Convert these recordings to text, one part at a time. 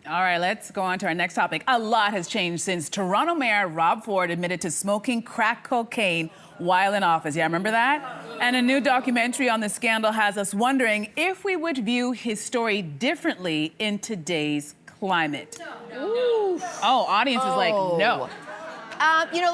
All right, let's go on to our next topic. A lot has changed since Toronto Mayor Rob Ford admitted to smoking crack cocaine while in office. Yeah, remember that? And a new documentary on the scandal has us wondering if we would view his story differently in today's climate. No. Oh, audience is like, no.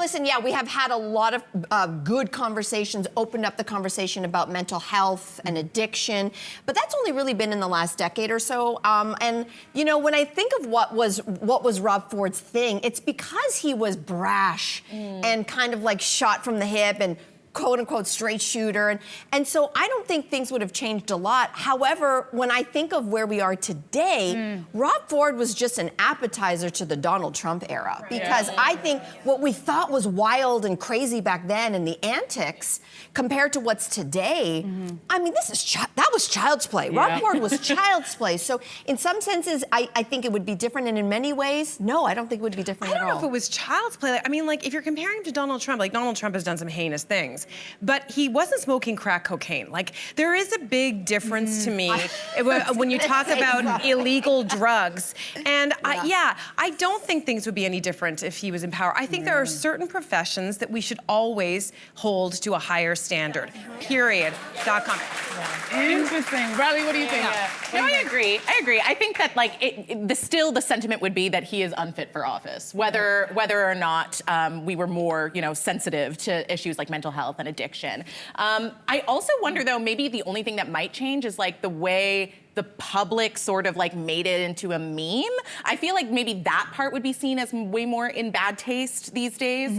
Listen, yeah, we have had a lot of good conversations, opened up the conversation about mental health and addiction, but that's only really been in the last decade or so. When I think of what was Rob Ford's thing, it's because he was brash and kind of like shot from the hip and quote-unquote straight shooter. And so I don't think things would have changed a lot. However, when I think of where we are today, Rob Ford was just an appetizer to the Donald Trump era. Because I think what we thought was wild and crazy back then and the antics compared to what's today, I mean, that was child's play. Rob Ford was child's play. So in some senses, I think it would be different. And in many ways, no, I don't think it would be different at all. I don't know if it was child's play. I mean, like, if you're comparing him to Donald Trump, like, Donald Trump has done some heinous things. But he wasn't smoking crack cocaine. Like, there is a big difference to me when you talk about illegal drugs. And I don't think things would be any different if he was in power. I think there are certain professions that we should always hold to a higher standard. Period. .com. Interesting. Bradley, what do you think? No, I agree. I think that, like, still the sentiment would be that he is unfit for office, whether or not we were more, sensitive to issues like mental health and addiction. I also wonder, though, maybe the only thing that might change is, like, the way the public sort of like made it into a meme. I feel like maybe that part would be seen as way more in bad taste these days,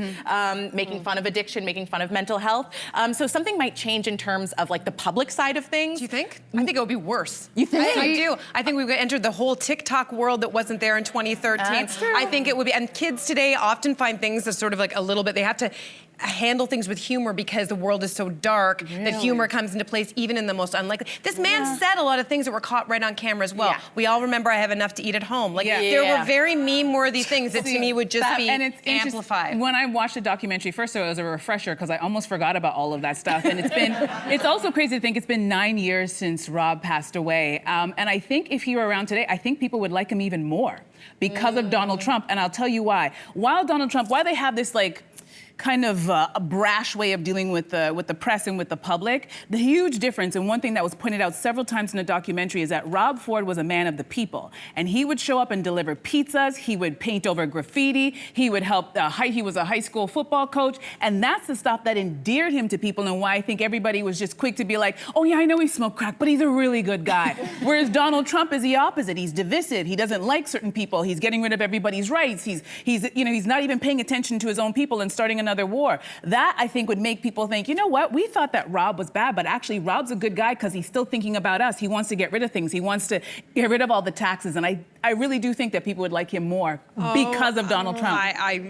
making fun of addiction, making fun of mental health. So something might change in terms of like the public side of things. Do you think? I think it would be worse. You think? I do. I think we've entered the whole TikTok world that wasn't there in 2013. That's true. I think it would be, and kids today often find things as sort of like a little bit, they have to handle things with humor because the world is so dark that humor comes into place even in the most unlikely. This man said a lot of things that were caught right on camera as well. We all remember I have enough to eat at home. Like there were very meme-worthy things that to me would just be amplified. When I watched the documentary, first of all, it was a refresher because I almost forgot about all of that stuff. And it's also crazy to think it's been 9 years since Rob passed away. And I think if he were around today, I think people would like him even more because of Donald Trump. And I'll tell you why. Why they have this like kind of a brash way of dealing with the press and with the public. The huge difference, and one thing that was pointed out several times in the documentary, is that Rob Ford was a man of the people. And he would show up and deliver pizzas, he would paint over graffiti, he would help, he was a high school football coach, and that's the stuff that endeared him to people and why I think everybody was just quick to be like, oh yeah, I know he smoked crack, but he's a really good guy. Whereas Donald Trump is the opposite. He's divisive, he doesn't like certain people, he's getting rid of everybody's rights, he's not even paying attention to his own people and starting another war. That, I think, would make people think, you know what, we thought that Rob was bad, but actually Rob's a good guy because he's still thinking about us. He wants to get rid of things. He wants to get rid of all the taxes. And I really do think that people would like him more because of Donald Trump.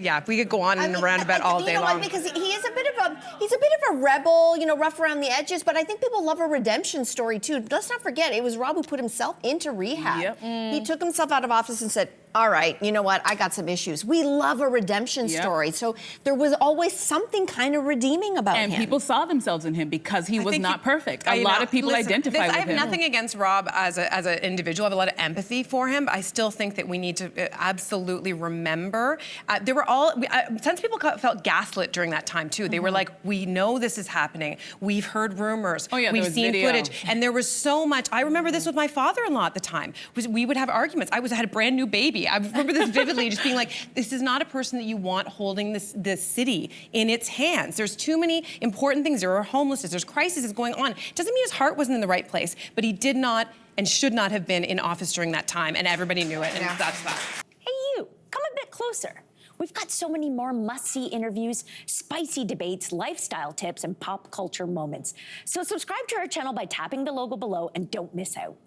Yeah, we could go on and around about all day long. Because he is a bit of a rebel, rough around the edges, but I think people love a redemption story too. Let's not forget, it was Rob who put himself into rehab. He took himself out of office and said, all right, you know what, I got some issues. We love a redemption story. So there was always something kind of redeeming about him. And people saw themselves in him because he was not perfect. A lot of people identify with him. I have nothing against Rob as an individual. I have a lot of empathy for him. I still think that we need to absolutely remember. Since people felt gaslit during that time too. They were like, we know this is happening. We've heard rumors. We've seen footage. And there was so much. I remember this with my father-in-law at the time. We would have arguments. I had a brand new baby. I remember this vividly, just being like, this is not a person that you want holding this city in its hands. There's too many important things. There are homelessness, there's crises going on. It doesn't mean his heart wasn't in the right place, but he did not and should not have been in office during that time, and everybody knew it, and that's that. Hey you, come a bit closer. We've got so many more must-see interviews, spicy debates, lifestyle tips, and pop culture moments. So subscribe to our channel by tapping the logo below and don't miss out.